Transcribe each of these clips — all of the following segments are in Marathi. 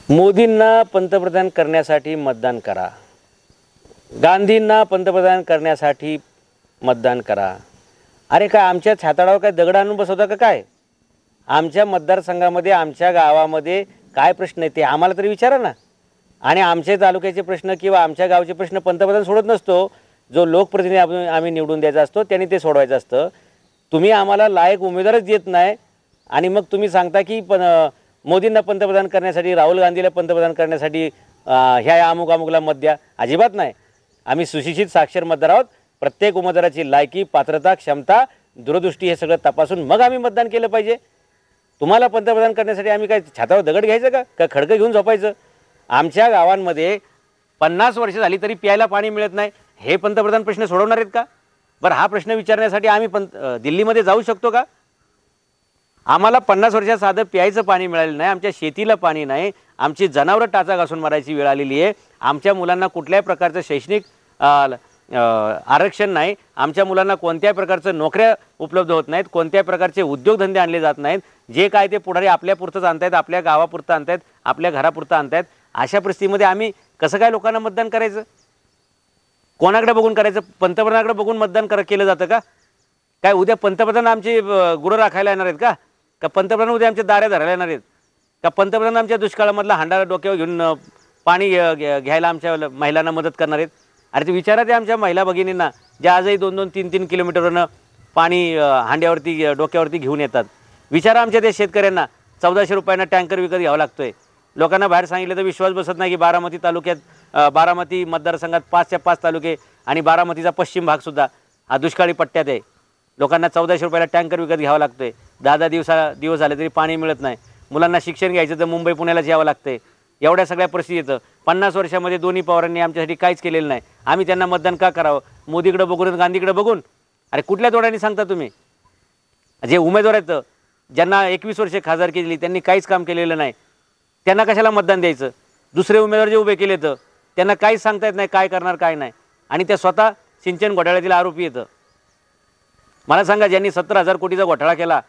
मोदींना पंतप्रधान करण्यासाठी मतदान करा, गांधींना पंतप्रधान करण्यासाठी मतदान करा। अरे काय आमच्या छाताडावर काय दगड आणून बसवता का काय? आमच्या मतदारसंघामध्ये आमच्या गावामध्ये काय प्रश्न आहे ते आम्हाला तरी विचारा ना। आणि आमच्या तालुक्याचे प्रश्न किंवा आमच्या गावचे प्रश्न पंतप्रधान सोडत नसतो, जो लोकप्रतिनिधी आम्ही निवडून द्यायचा असतो त्यांनी ते सोडवायचं असतं। तुम्ही आम्हाला लायक उमेदवारच देत नाही आणि मग तुम्ही सांगता की मोदींना पंतप्रधान करण्यासाठी, राहुल गांधीला पंतप्रधान करण्यासाठी ह्या अमुक अमुकला मत द्या। अजिबात नाही। आम्ही सुशिक्षित साक्षर मतदार आहोत। प्रत्येक उमेदवाराची लायकी, पात्रता, क्षमता, दूरदृष्टी हे सगळं तपासून मग आम्ही मतदान केलं पाहिजे। तुम्हाला पंतप्रधान करण्यासाठी आम्ही काय छातावर दगड घ्यायचं का खडकं घेऊन झोपायचं? आमच्या गावांमध्ये 50 वर्ष झाली तरी प्यायला पाणी मिळत नाही, हे पंतप्रधान प्रश्न सोडवणार आहेत का? बरं, हा प्रश्न विचारण्यासाठी आम्ही दिल्लीमध्ये जाऊ शकतो का? आम्हाला 50 वर्षात साधं प्यायचं पाणी मिळालेलं नाही, आमच्या शेतीला पाणी नाही, आमची जनावरं टाचा घासून मारायची वेळ आलेली आहे, आमच्या मुलांना कुठल्याही प्रकारचं शैक्षणिक आरक्षण नाही, आमच्या मुलांना कोणत्याही प्रकारचं नोकऱ्या उपलब्ध होत नाहीत, कोणत्याही प्रकारचे उद्योगधंदे आणले जात नाहीत। जे काय ते पुढारी आपल्यापुरतंच आणतायत, आपल्या गावापुरतं आणतायत, आपल्या घरापुरतं आणतायत। अशा परिस्थितीमध्ये आम्ही कसं काय लोकांना मतदान करायचं? कोणाकडे बघून करायचं? पंतप्रधानाकडे बघून मतदान केलं जातं का? काय उद्या पंतप्रधान आमचे गुरं राखायला येणार आहेत का? का पंतप्रधान उद्या आमच्या दाऱ्या धरायला येणार आहेत का? पंतप्रधान आमच्या दुष्काळामधला हांडा डोक्यावर घेऊन पाणी घ्यायला आमच्या महिलांना मदत करणार आहेत? अरे ते विचारा ते आमच्या महिला भगिनींना, ज्या आजही 2-2, 3-3 किलोमीटरवरनं पाणी हांड्यावरती डोक्यावरती घेऊन येतात। विचारा आमच्या त्या शेतकऱ्यांना 1400 रुपयांना टँकर विकत घ्यावा लागतोय। लोकांना बाहेर सांगितलं तर विश्वास बसत नाही की बारामती तालुक्यात, बारामती मतदारसंघात 5च्या 5 तालुके आणि बारामतीचा पश्चिम भागसुद्धा हा दुष्काळी पट्ट्यात आहे। लोकांना 1400 रुपयाला टँकर विकत घ्यावा लागतोय। 10-10 दिवस झाले तरी पाणी मिळत नाही। मुलांना शिक्षण घ्यायचं तर मुंबई पुण्यालाच यावं लागतंय। एवढ्या सगळ्या परिस्थितीचं 50 वर्षामध्ये दोन्ही पवारांनी आमच्यासाठी काहीच केलेलं नाही। आम्ही त्यांना मतदान का करावं? मोदीकडे बघून, गांधीकडे बघून? अरे कुठल्या तोड्याने सांगता तुम्ही? जे उमेदवार आहेत ज्यांना 21 वर्षे खासदारकी दिली त्यांनी काहीच काम केलेलं नाही, त्यांना कशाला मतदान द्यायचं? दुसरे उमेदवार जे उभे केले त्यांना काहीच सांगता येत नाही काय करणार काय नाही, आणि त्या स्वतः सिंचन घोटाळ्यातील आरोपी येतं। मला सांगा, ज्यांनी 70,000 कोटीचा घोटाळा केला,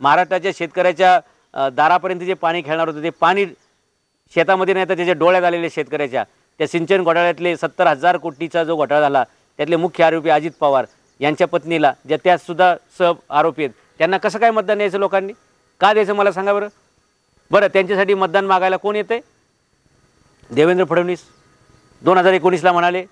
महाराष्ट्राच्या शेतकऱ्याच्या दारापर्यंत जे पाणी खेळणार होतं ते पाणी शेतामध्ये नाही तर त्याच्या डोळ्यात आलेले शेतकऱ्याच्या, त्या सिंचन घोटाळ्यातले 70,000 कोटीचा जो घोटाळा झाला त्यातले मुख्य आरोपी अजित पवार यांच्या पत्नीला, ज्या त्यासुद्धा सह आरोपी आहेत, त्यांना कसं काय मतदान द्यायचं? लोकांनी का द्यायचं मला सांगा बरं? बरं, त्यांच्यासाठी मतदान मागायला कोण येते? देवेंद्र फडणवीस 2019ला म्हणाले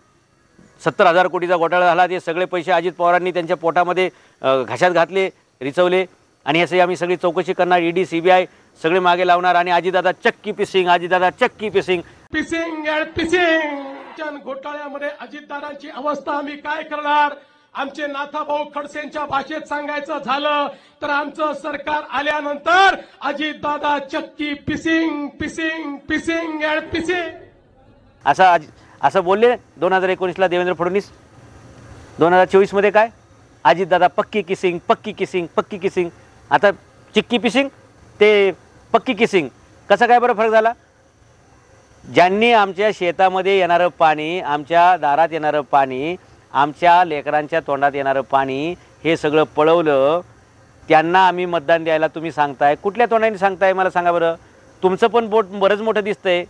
70,000 कोटीचा घोटाळा झाला, ते सगळे पैसे अजित पवारांनी त्यांच्या पोटामध्ये घशात घातले, रिचवले, आणि असे आम्ही सगळी चौकशी करणार, ईडी CBI सगळे मागे लावणार, आणि अजितदादा चक्की पिसिंग, अजितदादा चक्की पिसिंग, पिसिंग अँड पिसिंग घोटाळ्यामध्ये अजितदादांची अवस्था आम्ही काय करणार? आमचे नाथाभाऊ खडसेंच्या भाषेत सांगायचं झालं तर आमचं सरकार आल्यानंतर अजितदादा चक्की pissing pissing pissing and pissing असं बोलले 2019ला देवेंद्र फडणवीस। 2024 मध्ये काय? अजितदादा पक्की किसिंग, पक्की किसिंग, पक्की किसिंग। आता चिक्की पिसिंग ते पक्की किसिंग, कसं काय बरं फरक झाला? ज्यांनी आमच्या शेतामध्ये येणारं पाणी, आमच्या दारात येणारं पाणी, आमच्या लेकरांच्या तोंडात येणारं पाणी हे सगळं पळवलं, त्यांना आम्ही मतदान द्यायला तुम्ही सांगताय। कुठल्या तोंडाने सांगताय मला सांगा बरं? तुमचं पण बोट बरंच मोठं दिसतंय,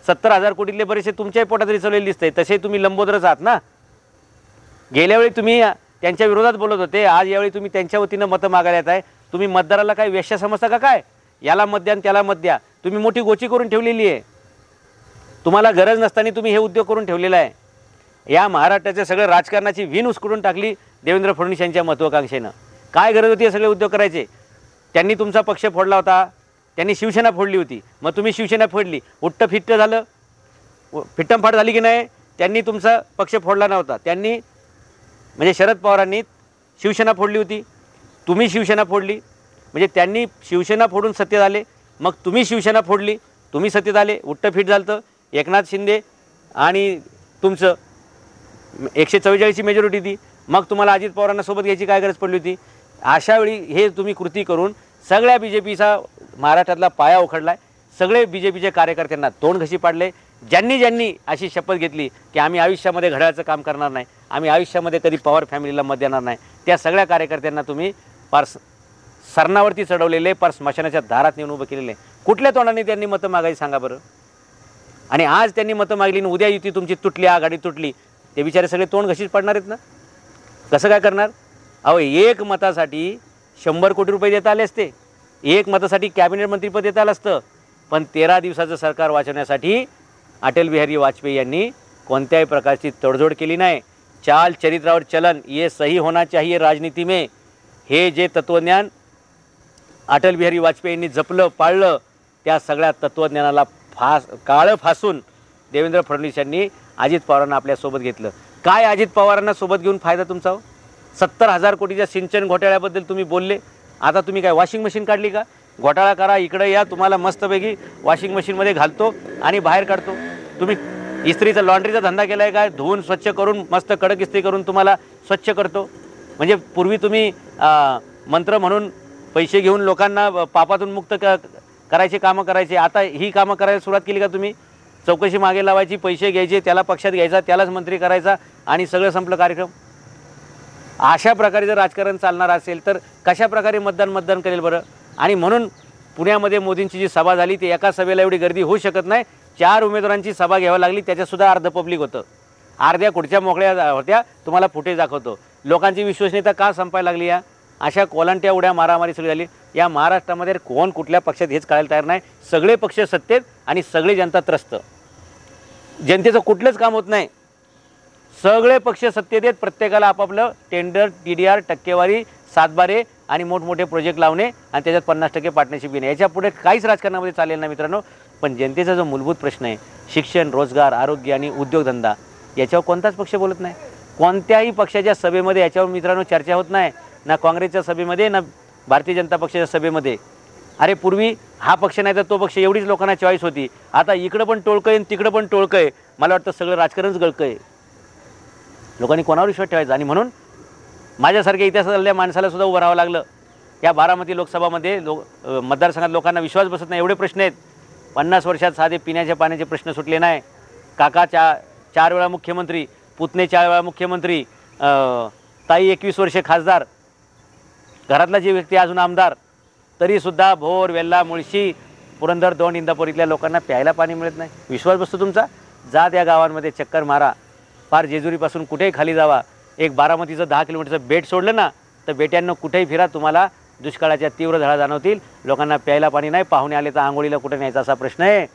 70,000 कोटीतले बरेचसे तुमच्याही पोटात रिचवलेले दिसतंय, तसे तुम्ही लंबोदरच आहात ना। गेल्यावेळी तुम्ही त्यांच्या विरोधात बोलत होते, आज यावेळी तुम्ही त्यांच्या वतीनं मतं मागायला येत आहे। तुम्ही मतदाराला काय वेश्या समजता का काय? याला मत द्या त्याला मत द्या, तुम्ही मोठी गोची करून ठेवलेली आहे। तुम्हाला गरज नसताना तुम्ही हे उद्योग करून ठेवलेला आहे। या महाराष्ट्राच्या सगळं राजकारणाची विण उचकडून टाकली देवेंद्र फडणवीस यांच्या महत्त्वाकांक्षेनं। काय गरज होती हे सगळे उद्योग करायचे? त्यांनी तुमचा पक्ष फोडला होता, त्यांनी शिवसेना फोडली होती, मग तुम्ही शिवसेना फोडली, उट्ट फिट्ट झालं, फिट्टमफाट झाली की नाही? त्यांनी तुमचा पक्ष फोडला नव्हता, त्यांनी म्हणजे शरद पवारांनी शिवसेना फोडली होती, तुम्ही शिवसेना फोडली, म्हणजे त्यांनी शिवसेना फोडून सत्तेत आले, मग तुम्ही शिवसेना फोडली, तुम्ही सत्तेत आले, उट्ट फिट झालं। एकनाथ शिंदे आणि तुमचं 144ची मेजॉरिटी ती, मग तुम्हाला अजित पवारांना सोबत घ्यायची काय गरज पडली होती? अशा वेळी हे तुम्ही कृती करून सगळ्या BJPचा महाराष्ट्रातला पाया उखडलाय। सगळे BJPच्या कार्यकर्त्यांना तोंड घशी पाडले। ज्यांनी अशी शपथ घेतली की आम्ही आयुष्यामध्ये घड्याळाचं काम करणार नाही, आम्ही आयुष्यामध्ये कधी पवार फॅमिलीला मत देणार नाही, त्या सगळ्या कार्यकर्त्यांना तुम्ही फार सरणावरती चढवलेले, फार स्मशानाच्या दारात नेऊन उभं केलेले। कुठल्या तोंडाने त्यांनी मतं मागायची सांगा बरं? आणि आज त्यांनी मतं मागली आणि उद्या युती तुमची तुटली, आघाडी तुटली, ते बिचारे सगळे तोंड घशीत पडणार आहेत ना. कसं काय करणार? अहो, एक मतासाठी 100 कोटी रुपये देता आले असते, एक मतासाठी कॅबिनेट मंत्रीपद देता आलं असतं. पण 13 दिवसाचं सरकार वाचवण्यासाठी अटल बिहारी वाजपेयी यांनी कोणत्याही प्रकारची तडजोड केली नाही. चाल चरित्रावर चलन, ये सही होना चाहिए राजनीती में, हे जे तत्त्वज्ञान अटल बिहारी वाजपेयींनी जपलं पाळलं, त्या सगळ्या तत्त्वज्ञानाला काळं फासून देवेंद्र फडणवीस यांनी अजित पवारांना आपल्यासोबत घेतलं. काय अजित पवारांना सोबत घेऊन फायदा तुमचा हो? 70,000 कोटीच्या सिंचन घोटाळ्याबद्दल तुम्ही बोलले, आता तुम्ही काय वॉशिंग मशीन काढली का? घोटाळा करा, इकडे या, तुम्हाला मस्तपैकी वॉशिंग मशीनमध्ये घालतो आणि बाहेर काढतो. तुम्ही इस्त्रीचा लॉन्ड्रीचा धंदा केला आहे काय? धुवून स्वच्छ करून मस्त कडक इस्त्री करून तुम्हाला स्वच्छ करतो. म्हणजे पूर्वी तुम्ही मंत्र म्हणून पैसे घेऊन लोकांना पापातून मुक्त करायचे कामं करायचे, आता ही कामं करायला सुरुवात केली का तुम्ही? चौकशी मागे लावायची, पैसे घ्यायचे, त्याला पक्षात घ्यायचा, त्यालाच मंत्री करायचा आणि सगळं संपलं कार्यक्रम. अशा प्रकारे जर राजकारण चालणार असेल तर कशा प्रकारे मतदान करेल बरं? आणि म्हणून पुण्यामध्ये मोदींची जी सभा झाली ती एका सभेला एवढी गर्दी होऊ शकत नाही. 4 उमेदवारांची सभा घ्यावी लागली, त्याच्यासुद्धा अर्ध पब्लिक होतं, अर्ध्या खुर्च्या मोकळ्या होत्या. तुम्हाला फुटेज दाखवतो. लोकांची विश्वसनीयता का संपायला लागली? या अशा कोलांट्या उड्या मारामारी सगळी झाली. या महाराष्ट्रामध्ये कोण कुठल्या पक्षात हेच कळायला तयार नाही. सगळे पक्ष सत्तेत आणि सगळे जनता त्रस्त. जनतेचं कुठलंच काम होत नाही. सगळे पक्ष सत्तेत आहेत, प्रत्येकाला आपापलं टेंडर, TDR, टक्केवारी, सातबारे आणि मोठमोठे प्रोजेक्ट लावणे आणि त्याच्यात 50% पार्टनरशिप घेणे. याच्या पुढे काहीच राजकारणामध्ये चालेल ना मित्रांनो. पण जनतेचा जो मूलभूत प्रश्न आहे, शिक्षण, रोजगार, आरोग्य आणि उद्योगधंदा, याच्यावर कोणताच पक्ष बोलत नाही. कोणत्याही पक्षाच्या सभेमध्ये याच्यावर मित्रांनो चर्चा होत नाही. ना काँग्रेसच्या सभेमध्ये, ना भारतीय जनता पक्षाच्या सभेमध्ये. अरे पूर्वी हा पक्ष नाही तर तो पक्ष, एवढीच लोकांना चॉईस होती. आता इकडं पण टोळकं आहे, तिकडं पण टोळकं आहे. मला वाटतं सगळं राजकारणच गळकं आहे. लोकांनी कोणावर विश्वास ठेवायचा? आणि म्हणून माझ्यासारख्या इतिहासातल्या माणसाला सुद्धा उभं राहावं लागलं. या बारामती लोकसभामध्ये मतदारसंघात लोकांना विश्वास बसत नाही, एवढे प्रश्न आहेत. 50 वर्षात साधे पिण्याच्या पाण्याचे प्रश्न सुटले नाही. काका 4 वेळा मुख्यमंत्री, पुतणे 4 वेळा मुख्यमंत्री, ताई 21 वर्षे खासदार, घरातला जी व्यक्ती अजून आमदार, तरीसुद्धा भोर, वेल्ला, मुळशी, पुरंदर, दोंड, इंदापूर इथल्या लोकांना प्यायला पाणी मिळत नाही. विश्वास बसतो तुमचा? जा त्या गावांमध्ये चक्कर मारा, फार जेजुरीपासून कुठेही खाली जावा. एक बारामतीचं 10 किलोमीटरचं बेट सोडलं ना तर बेट्यांना कुठेही फिरा, तुम्हाला दुष्काळाच्या तीव्र झळा जाणवतील. लोकांना प्यायला पाणी नाही. पाहुणे आले तर आंघोळीला कुठे न्यायचा असा प्रश्न आहे.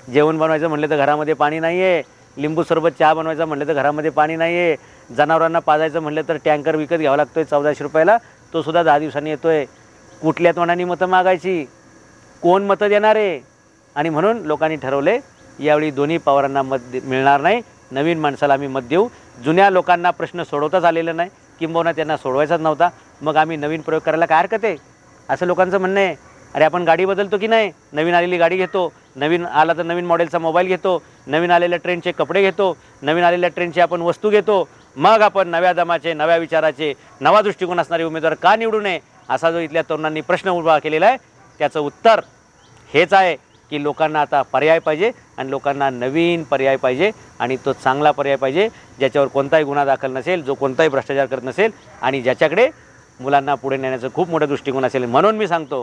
जेवण बनवायचं म्हटलं तर घरामध्ये पाणी नाही आहे. लिंबू सरबत चहा बनवायचा म्हटलं तर घरामध्ये पाणी नाही आहे. जनावरांना पाजायचं म्हटलं तर टँकर विकत घ्यावा लागतो आहे 1400 रुपयाला, तो सुद्धा 10 दिवसांनी येतो आहे. कुठल्या तोंडाने मतं मागायची? कोण मतं देणार आहे? आणि म्हणून लोकांनी ठरवले यावेळी दोन्ही पवारांना मत मिळणार नाही. नवीन माणसाला आम्ही मत देऊ. जुन्या लोकांना प्रश्न सोडवताच आलेला नाही, किंबहुना त्यांना सोडवायचाच नव्हता. मग आम्ही नवीन प्रयोग करायला काय हरकत आहे, असं लोकांचं म्हणणं आहे. अरे आपण गाडी बदलतो की नाही? नवीन आलेली गाडी घेतो, नवीन आला तर नवीन मॉडेलचा मोबाईल घेतो, नवीन आलेल्या ट्रेनचे कपडे घेतो, नवीन आलेल्या ट्रेनचे आपण वस्तू घेतो. मग आपण नव्या दमाचे, नव्या विचाराचे, नवा दृष्टिकोन असणारे उमेदवार का निवडू नये, असा जो इथल्या तरुणांनी प्रश्न उभा केलेला आहे, त्याचं उत्तर हेच आहे की लोकांना आता पर्याय पाहिजे आणि लोकांना नवीन पर्याय पाहिजे. आणि तो चांगला पर्याय पाहिजे, ज्याच्यावर कोणताही गुन्हा दाखल नसेल, जो कोणताही भ्रष्टाचार करत नसेल आणि ज्याच्याकडे मुलांना पुढे नेण्याचं खूप मोठं दृष्टिकोन असेल. म्हणून मी सांगतो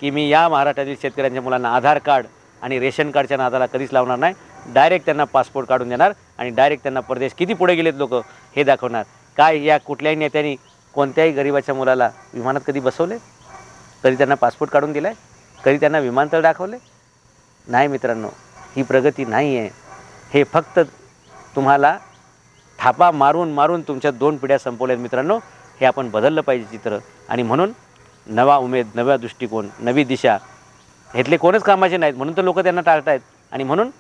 की मी या महाराष्ट्रातील शेतकऱ्यांच्या मुलांना आधार कार्ड आणि रेशन कार्डच्या नादाला कधीच लावणार नाही. डायरेक्ट त्यांना पासपोर्ट काढून देणार आणि डायरेक्ट त्यांना परदेश किती पुढे गेलेत लोक हे दाखवणार. काय या कुठल्याही नेत्यांनी कोणत्याही गरिबाच्या मुलाला विमानात कधी बसवले? कधी त्यांना पासपोर्ट काढून दिला आहे? कधी त्यांना विमानतळ दाखवले? नाही मित्रांनो, ही प्रगती नाही आहे. हे फक्त तुम्हाला थापा मारून मारून तुमच्या 2 पिढ्या संपवल्यात मित्रांनो. हे आपण बदललं पाहिजे चित्र. आणि म्हणून नवा उमेद, नवा दृष्टिकोन, नवी दिशा, ह्यातले कोणच कामाचे नाहीत म्हणून तर लोक त्यांना टाळत आहेत. आणि म्हणून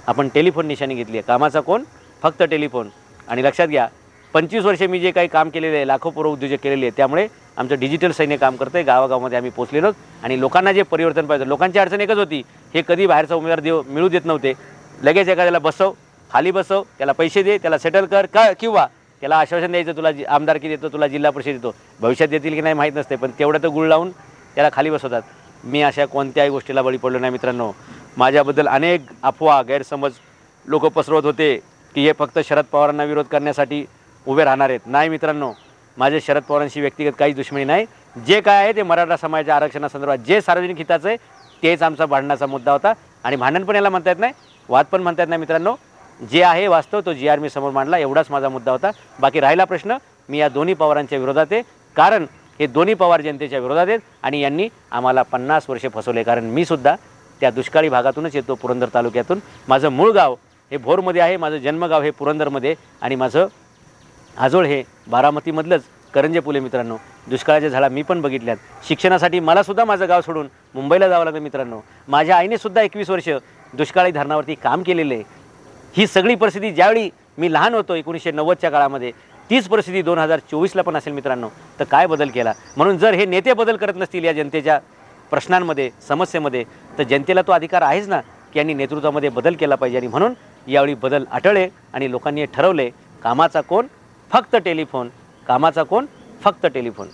आपण टेलिफोन निशाणी घेतली आहे. कामाचा कोण? फक्त टेलिफोन. आणि लक्षात घ्या, 25 वर्षे मी जे काही काम केलेलं आहे, लाखो पूर्व उद्योजक केलेले आहे, त्यामुळे आमचं डिजिटल सैन्य काम करतं आहे. गावागावामध्ये आम्ही पोचलेलो आणि लोकांना जे परिवर्तन पाहिजे. लोकांची अडचण एकच होती, हे कधी बाहेरचा उमेदवार मिळू देत नव्हते. लगेच एखाद्याला बसव, खाली बसव, त्याला पैसे दे, त्याला सेटल कर का, किंवा त्याला आश्वासन द्यायचं तुला आमदारकी देतो, तुला जिल्हा परिषद देतो. भविष्यात देतील की नाही माहीत नसते, पण तेवढं तर गुळ लावून त्याला खाली बसवतात. मी अशा कोणत्याही गोष्टीला बळी पडलो नाही मित्रांनो. माझ्याबद्दल अनेक अफवा, गैरसमज लोक पसरवत होते की हे फक्त शरद पवारांना विरोध करण्यासाठी उभे राहणार आहेत. नाही मित्रांनो, माझे शरद पवारांशी व्यक्तिगत काहीच दुश्मनी नाही. जे काय आहे ते मराठा समाजाच्या आरक्षणासंदर्भात जे सार्वजनिक हिताचं आहे तेच आमचा भांडणाचा मुद्दा होता. आणि भांडण पण याला म्हणता येत नाही, वाद पण म्हणता येत नाही. मित्रांनो, जे आहे वास्तव तो GR मी समोर मांडला, एवढाच माझा मुद्दा होता. बाकी राहिला प्रश्न, मी या दोन्ही पवारांच्या विरोधात आहे, कारण हे दोन्ही पवार जनतेच्या विरोधात आहेत आणि यांनी आम्हाला 50 वर्षे फसवले. कारण मी सुद्धा त्या दुष्काळी भागातूनच येतो, पुरंदर तालुक्यातून. माझं मूळ गाव हे भोरमध्ये आहे, माझं जन्मगाव हे पुरंदरमध्ये, आणि माझं आजोळ हे बारामतीमधलंच करंजे पुले. मित्रांनो, दुष्काळाच्या झाडा मी पण बघितल्यात. शिक्षणासाठी मला सुद्धा माझं गाव सोडून मुंबईला जावं लागलं. मित्रांनो, माझ्या आईने सुद्धा 21 वर्ष दुष्काळी धरणावरती काम केलेलं आहे. ही सगळी परिस्थिती ज्यावेळी मी लहान होतो 1990च्या काळामध्ये, तीच परिस्थिती 2024ला पण असेल. मित्रांनो, तर काय बदल केला? म्हणून जर हे नेते बदल करत नसतील या जनतेच्या प्रश्नांमध्ये, समस्येमध्ये, तर जनतेला तो अधिकार आहेच ना की यांनी नेतृत्वामध्ये बदल केला पाहिजे. आणि म्हणून यावेळी बदल आढळले आणि लोकांनी ठरवले, कामाचा कोण? फक्त टेलिफोन. कामाचा कोण? फक्त टेलिफोन.